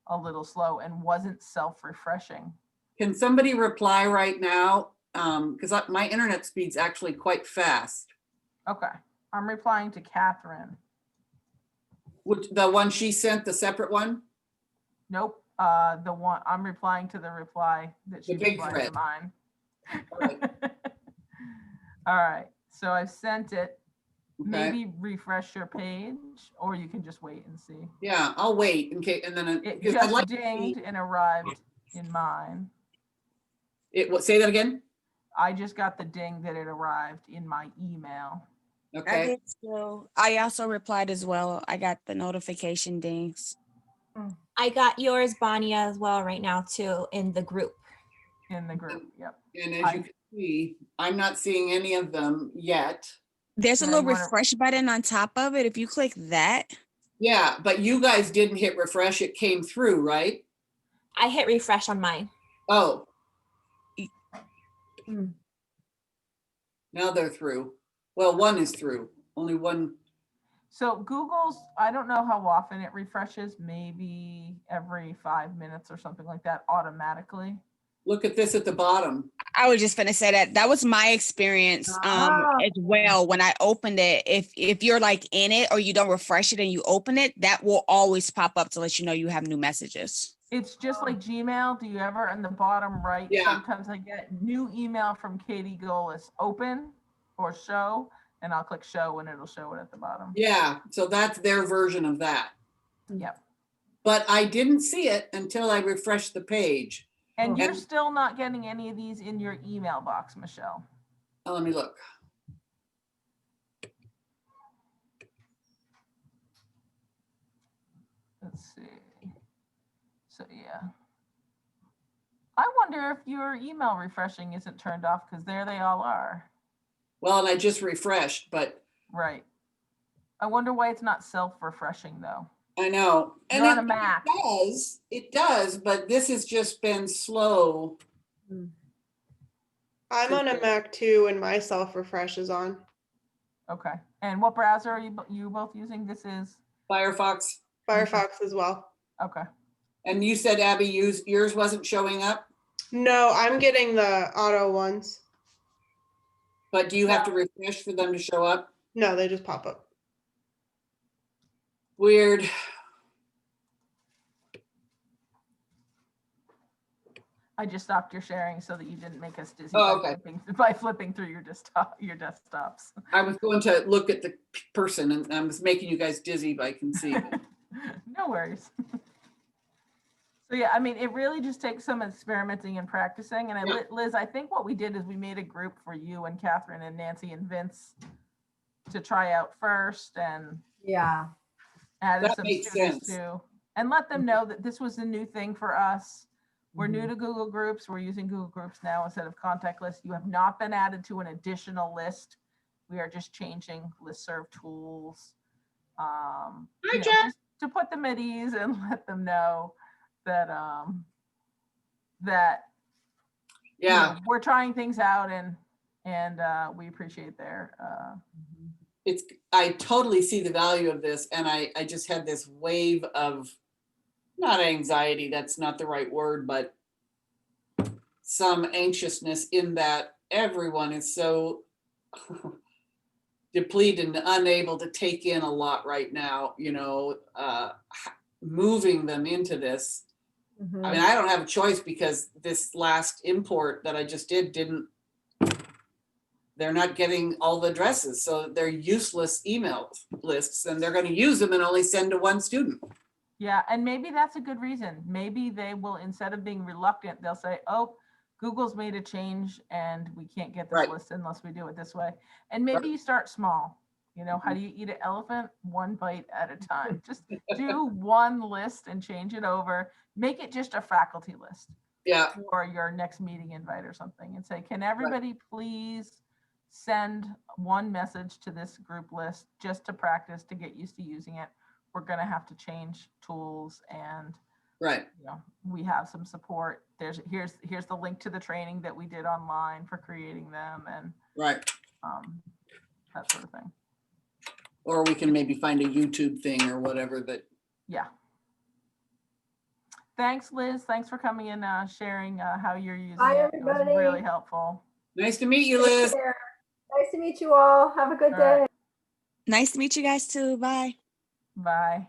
a little slow and wasn't self-refreshing. Can somebody reply right now? Because my internet speed's actually quite fast. Okay, I'm replying to Catherine. Which, the one she sent, the separate one? Nope, the one, I'm replying to the reply that The she big replied to thread. mine. All right. All right, so I've sent it. Okay. Maybe refresh your page, or you can just wait and see. Yeah, I'll wait in case, and then It because I'd just like to see dinged and arrived in mine. it. What? Say that again. I just got the ding that it arrived in my email. I Okay. did too. I also replied as well. I got the notification dings. I got yours, Bonnie, as well right now too in the group. In the group, yep. And as you can see, I'm not seeing any of them yet. There's a Yeah, little you wanna- refresh button on top of it. If you click that, Yeah, but you guys didn't hit refresh. It came through, right? I hit refresh on mine. Oh. Hmm. Now they're through. Well, one is through. Only one. So Google's, I don't know how often it refreshes, maybe every 5 minutes or something like that automatically. Look at this at the bottom. I was just gonna say that was my experience Ah. as well. When I opened it, if you're like in it or you don't refresh it and you open it, that will always pop up to let you know you have new messages. It's just like Gmail. Do you ever in the bottom right? Yeah. Sometimes I get new email from Katie Golis, open or show, and I'll click show and it'll show it at the bottom. Yeah, so that's their version of that. Yep. But I didn't see it until I refreshed the page. And you're And- still not getting any of these in your email box, Michelle. Oh, let me look. Let's see. So yeah. I wonder if your email refreshing isn't turned off because there they all are. Well, and I just refreshed, but Right. I wonder why it's not self-refreshing though. I know. And You're on it- a Mac. it does, but this has just been slow. I'm on a Mac too, and my self refresh is on. Okay. And what browser are you both using? This is, Firefox. Firefox as well. okay. And you said, Abby, yours wasn't showing up, No, I'm getting the auto ones. but do you have to refresh for them to show up? No, they just pop up. Weird. I just stopped your sharing so that you didn't make us dizzy Oh, by okay. flipping through your desktops. I was going to look at the person and I was making you guys dizzy, but I can see. No worries. So yeah, I mean, it really just takes some experimenting and practicing. And Yeah. Liz, I think what we did is we made a group for you and Catherine and Nancy and Vince to try out first and Yeah. added That some makes students sense. too. And let them know that this was a new thing for us. We're new Mhm. to Google Groups. We're using Google Groups now instead of contact lists. You have not been added to an additional list. We are just changing listserv tools. You know, just to put them at ease and let them know that that you Yeah, know, we're trying things out and we appreciate their I totally see the value of this. And I just had this wave of, not anxiety, that's not the right word, but some anxiousness in that everyone is so depleted and unable to take in a lot right now, moving them into this. Mhm. I mean, I don't have a choice because this last import that I just they're not getting all the addresses. So they're useless email lists and they're going to use them and only send to one student. yeah, and maybe that's a good reason. Maybe they will, instead of being reluctant, they'll say, oh, Google's made a change and we can't get this Right. list unless we do it this way. And maybe you start small. How do you eat an elephant? One bite at a time. Just do one list and change it over. Make it just a faculty list Yeah, for your next meeting invite or something and say, can everybody please send one message to this group list just to practice, to get used to using it. We're going to have to change tools and right. we have some support. Here's the link to the training that we did online for creating them and Right. that sort of thing. Or we can maybe find a YouTube thing or whatever that, Yeah. Thanks, Liz. Thanks for coming in, sharing how you're using Bye, it. It was really everybody. helpful. Nice to meet you, Take Liz. care. Nice to meet you all. Have a good All right. day. Nice to meet you guys too. Bye. Bye.